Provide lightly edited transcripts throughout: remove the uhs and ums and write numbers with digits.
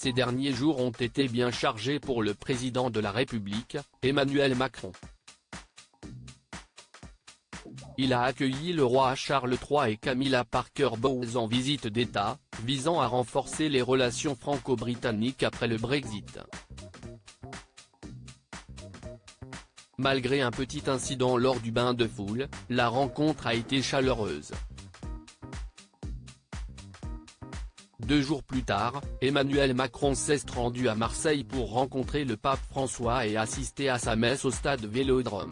Ces derniers jours ont été bien chargés pour le président de la République, Emmanuel Macron. Il a accueilli le roi Charles III et Camilla Parker Bowles en visite d'État, visant à renforcer les relations franco-britanniques après le Brexit. Malgré un petit incident lors du bain de foule, la rencontre a été chaleureuse. 2 jours plus tard, Emmanuel Macron s'est rendu à Marseille pour rencontrer le pape François et assister à sa messe au stade Vélodrome.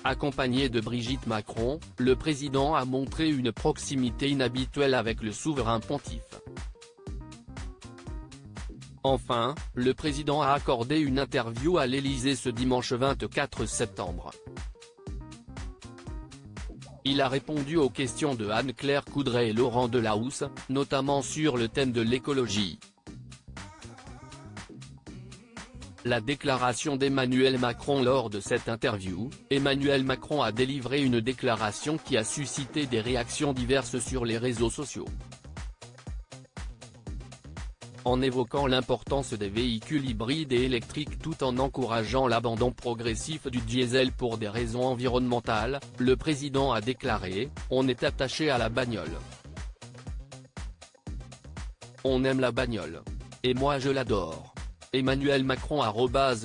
Accompagné de Brigitte Macron, le président a montré une proximité inhabituelle avec le souverain pontife. Enfin, le président a accordé une interview à l'Élysée ce dimanche 24 septembre. Il a répondu aux questions de Anne-Claire Coudray et Laurent Delahousse, notamment sur le thème de l'écologie. La déclaration d'Emmanuel Macron lors de cette interview, Emmanuel Macron a délivré une déclaration qui a suscité des réactions diverses sur les réseaux sociaux. En évoquant l'importance des véhicules hybrides et électriques tout en encourageant l'abandon progressif du diesel pour des raisons environnementales, le président a déclaré « On est attaché à la bagnole. On aime la bagnole. Et moi je l'adore. » Emmanuel Macron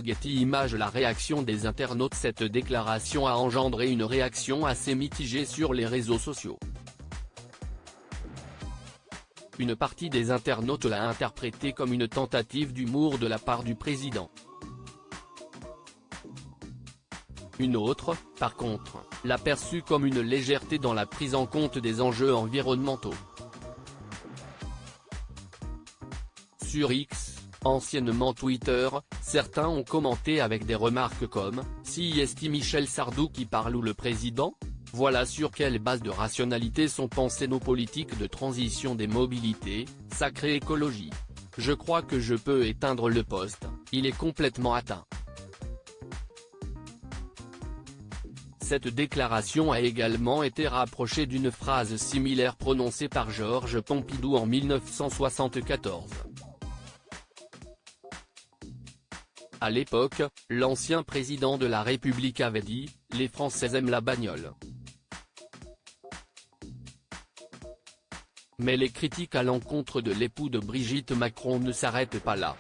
@Getty Images. La réaction des internautes. Cette déclaration a engendré une réaction assez mitigée sur les réseaux sociaux. Une partie des internautes l'a interprété comme une tentative d'humour de la part du président. Une autre, par contre, l'a perçu comme une légèreté dans la prise en compte des enjeux environnementaux. Sur X, anciennement Twitter, certains ont commenté avec des remarques comme « Si est Michel Sardou qui parle ou le président ? Voilà sur quelle base de rationalité sont pensées nos politiques de transition des mobilités, sacrée écologie. Je crois que je peux éteindre le poste, il est complètement atteint. » Cette déclaration a également été rapprochée d'une phrase similaire prononcée par Georges Pompidou en 1974. À l'époque, l'ancien président de la République avait dit « Les Français aiment la bagnole ». Mais les critiques à l'encontre de l'époux de Brigitte Macron ne s'arrêtent pas là.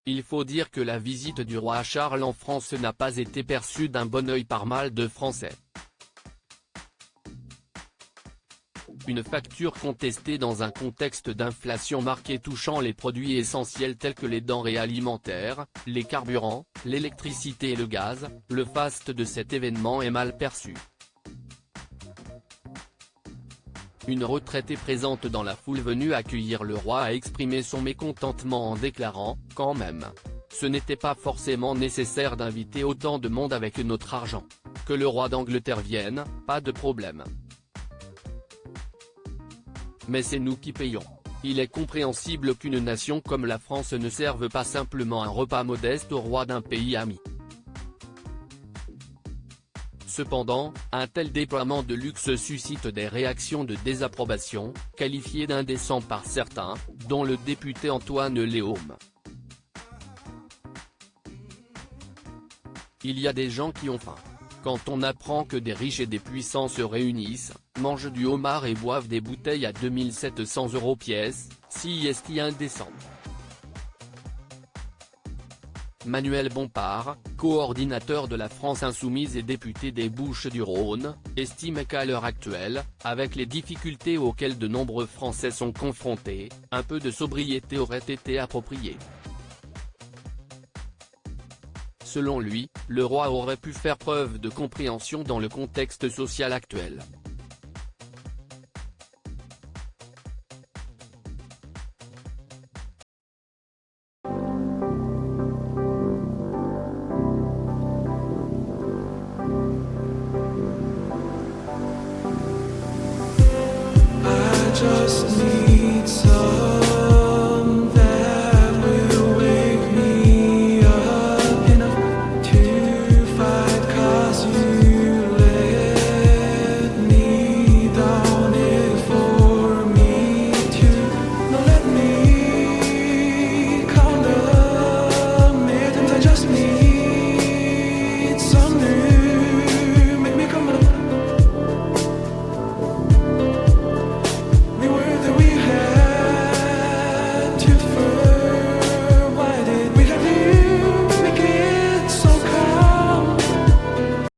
Il faut dire que la visite du roi Charles en France n'a pas été perçue d'un bon œil par mal de Français. Une facture contestée dans un contexte d'inflation marquée touchant les produits essentiels tels que les denrées alimentaires, les carburants, l'électricité et le gaz, le faste de cet événement est mal perçu. Une retraitée présente dans la foule venue accueillir le roi a exprimé son mécontentement en déclarant « Quand même. Ce n'était pas forcément nécessaire d'inviter autant de monde avec notre argent. Que le roi d'Angleterre vienne, pas de problème. Mais c'est nous qui payons. Il est compréhensible qu'une nation comme la France ne serve pas simplement un repas modeste au roi d'un pays ami. » Cependant, un tel déploiement de luxe suscite des réactions de désapprobation, qualifiées d'indécent par certains, dont le député Antoine Léaume. Il y a des gens qui ont faim. Quand on apprend que des riches et des puissants se réunissent, mangent du homard et boivent des bouteilles à 2700 € pièce, si est indécent. Manuel Bompard, coordinateur de la France Insoumise et député des Bouches-du-Rhône, estime qu'à l'heure actuelle, avec les difficultés auxquelles de nombreux Français sont confrontés, un peu de sobriété aurait été approprié. Selon lui, le roi aurait pu faire preuve de compréhension dans le contexte social actuel. Just need